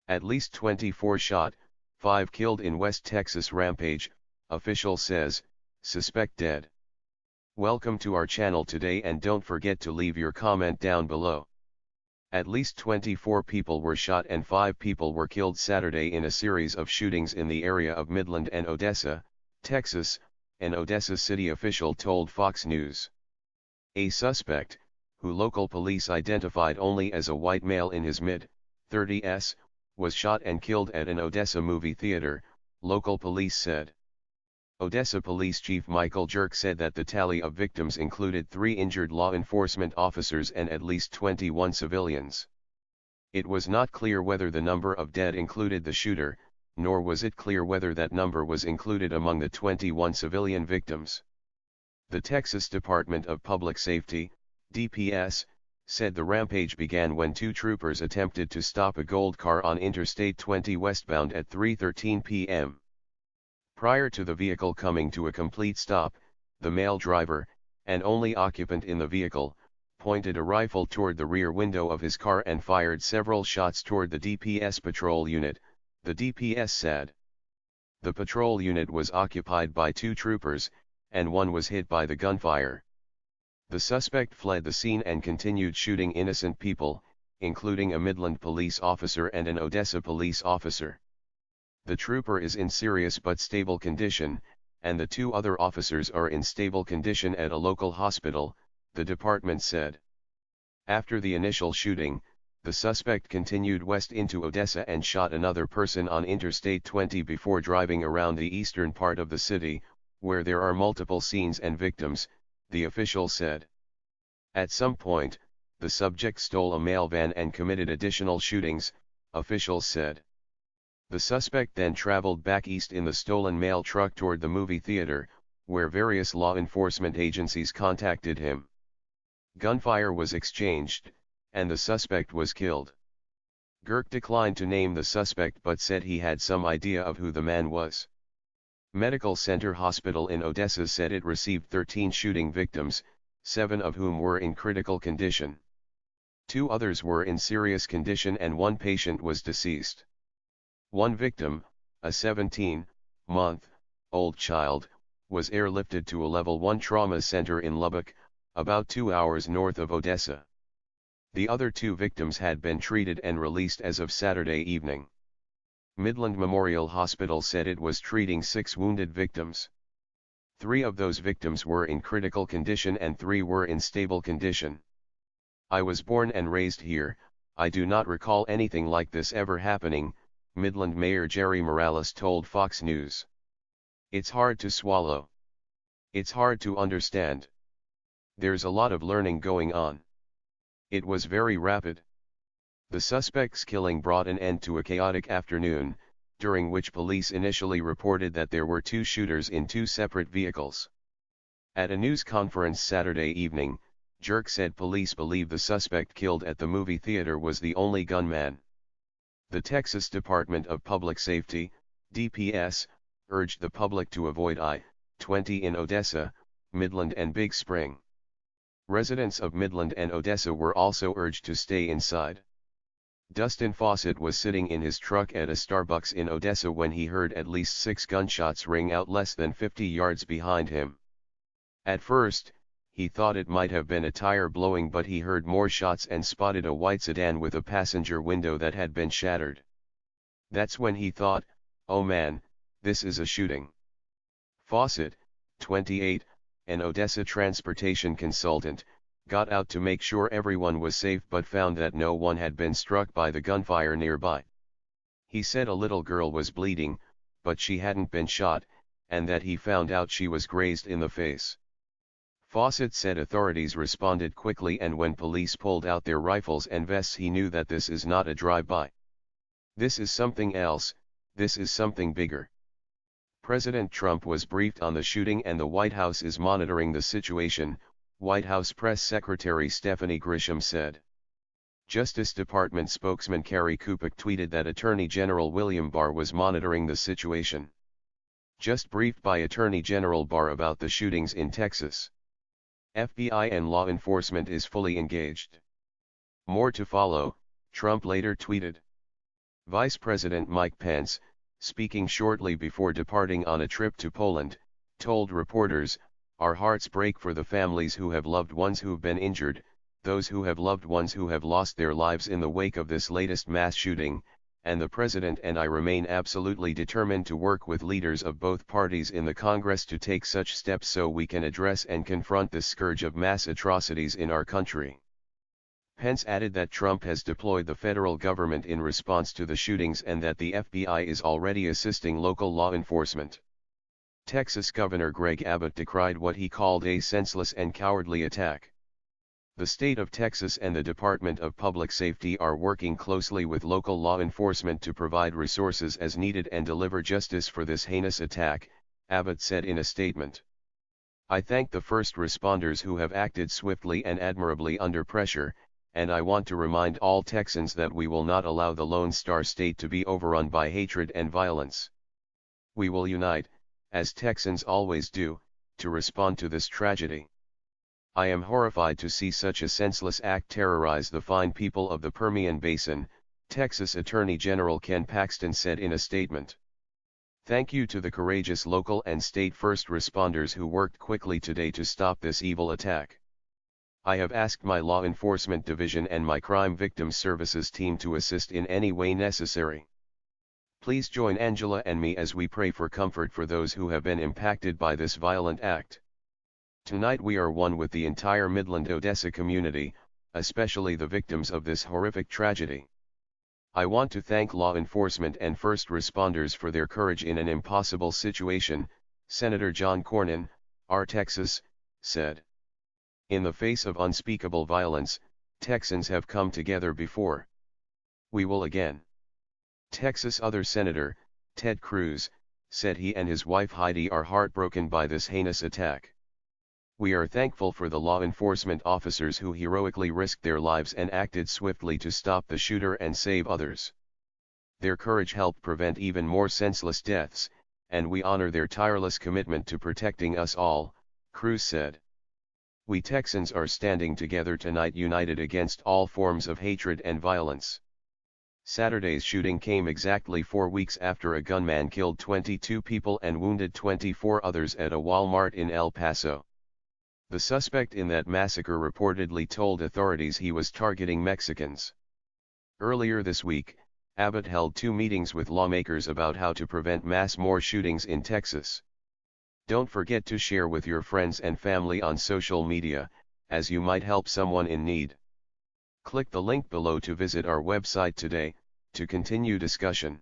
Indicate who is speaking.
Speaker 1: At least 24 shot, 5 killed in West Texas Rampage, official says, suspect dead. Welcome to our channel today and don't forget to leave your comment down below. At least 24 people were shot and 5 people were killed Saturday in a series of shootings in the area of Midland and Odessa, Texas, an Odessa city official told Fox News. A suspect, who local police identified only as a white male in his mid-30s, was shot and killed at an Odessa movie theater, local police said. Odessa Police Chief Michael Jerk said that the tally of victims included 3 injured law enforcement officers and at least 21 civilians. It was not clear whether the number of dead included the shooter, nor was it clear whether that number was included among the 21 civilian victims. The Texas Department of Public Safety, DPS, said the rampage began when 2 troopers attempted to stop a gold car on Interstate 20 westbound at 3:13 p.m. Prior to the vehicle coming to a complete stop, the male driver, and only occupant in the vehicle, pointed a rifle toward the rear window of his car and fired several shots toward the DPS patrol unit, the DPS said. The patrol unit was occupied by 2 troopers, and one was hit by the gunfire. The suspect fled the scene and continued shooting innocent people, including a Midland police officer and an Odessa police officer. The trooper is in serious but stable condition, and the 2 other officers are in stable condition at a local hospital, the department said. After the initial shooting, the suspect continued west into Odessa and shot another person on Interstate 20 before driving around the eastern part of the city, where there are multiple scenes and victims, the official said. At some point, the subject stole a mail van and committed additional shootings, officials said. The suspect then traveled back east in the stolen mail truck toward the movie theater, where various law enforcement agencies contacted him. Gunfire was exchanged, and the suspect was killed. Girk declined to name the suspect but said he had some idea of who the man was. Medical Center Hospital in Odessa said it received 13 shooting victims, 7 of whom were in critical condition. 2 others were in serious condition and 1 patient was deceased. One victim, a 17-month-old child, was airlifted to a Level 1 trauma center in Lubbock, about 2 hours north of Odessa. The other 2 victims had been treated and released as of Saturday evening. Midland Memorial Hospital said it was treating 6 wounded victims. 3 of those victims were in critical condition and 3 were in stable condition. I was born and raised here, I do not recall anything like this ever happening, Midland Mayor Jerry Morales told Fox News. It's hard to swallow. It's hard to understand. There's a lot of learning going on. It was very rapid. The suspect's killing brought an end to a chaotic afternoon, during which police initially reported that there were 2 shooters in 2 separate vehicles. At a news conference Saturday evening, Jerk said police believe the suspect killed at the movie theater was the only gunman. The Texas Department of Public Safety, DPS, urged the public to avoid I-20 in Odessa, Midland and Big Spring. Residents of Midland and Odessa were also urged to stay inside. Dustin Fawcett was sitting in his truck at a Starbucks in Odessa when he heard at least 6 gunshots ring out less than 50 yards behind him. At first, he thought it might have been a tire blowing, but he heard more shots and spotted a white sedan with a passenger window that had been shattered. That's when he thought, oh man, this is a shooting. Fawcett, 28, an Odessa transportation consultant, got out to make sure everyone was safe but found that no one had been struck by the gunfire nearby. He said a little girl was bleeding, but she hadn't been shot, and that he found out she was grazed in the face. Fawcett said authorities responded quickly, and when police pulled out their rifles and vests he knew that this is not a drive-by. This is something else, this is something bigger. President Trump was briefed on the shooting and the White House is monitoring the situation, White House Press Secretary Stephanie Grisham said. Justice Department spokesman Kerry Kupik tweeted that Attorney General William Barr was monitoring the situation. Just briefed by Attorney General Barr about the shootings in Texas. FBI and law enforcement is fully engaged. More to follow, Trump later tweeted. Vice President Mike Pence, speaking shortly before departing on a trip to Poland, told reporters, "Our hearts break for the families who have loved ones who've been injured, those who have loved ones who have lost their lives in the wake of this latest mass shooting, and the President and I remain absolutely determined to work with leaders of both parties in the Congress to take such steps so we can address and confront this scourge of mass atrocities in our country." Pence added that Trump has deployed the federal government in response to the shootings and that the FBI is already assisting local law enforcement. Texas Governor Greg Abbott decried what he called a senseless and cowardly attack. The state of Texas and the Department of Public Safety are working closely with local law enforcement to provide resources as needed and deliver justice for this heinous attack, Abbott said in a statement. "I thank the first responders who have acted swiftly and admirably under pressure, and I want to remind all Texans that we will not allow the Lone Star State to be overrun by hatred and violence. We will unite, as Texans always do, to respond to this tragedy. I am horrified to see such a senseless act terrorize the fine people of the Permian Basin," Texas Attorney General Ken Paxton said in a statement. "Thank you to the courageous local and state first responders who worked quickly today to stop this evil attack. I have asked my law enforcement division and my crime victims services team to assist in any way necessary. Please join Angela and me as we pray for comfort for those who have been impacted by this violent act. Tonight we are one with the entire Midland Odessa community, especially the victims of this horrific tragedy. I want to thank law enforcement and first responders for their courage in an impossible situation," Senator John Cornyn, R. Texas, said. "In the face of unspeakable violence, Texans have come together before. We will again." Texas other Senator, Ted Cruz, said he and his wife Heidi are heartbroken by this heinous attack. "We are thankful for the law enforcement officers who heroically risked their lives and acted swiftly to stop the shooter and save others. Their courage helped prevent even more senseless deaths, and we honor their tireless commitment to protecting us all," Cruz said. "We Texans are standing together tonight, united against all forms of hatred and violence." Saturday's shooting came exactly 4 weeks after a gunman killed 22 people and wounded 24 others at a Walmart in El Paso. The suspect in that massacre reportedly told authorities he was targeting Mexicans. Earlier this week, Abbott held 2 meetings with lawmakers about how to prevent more shootings in Texas. Don't forget to share with your friends and family on social media, as you might help someone in need. Click the link below to visit our website today, to continue discussion.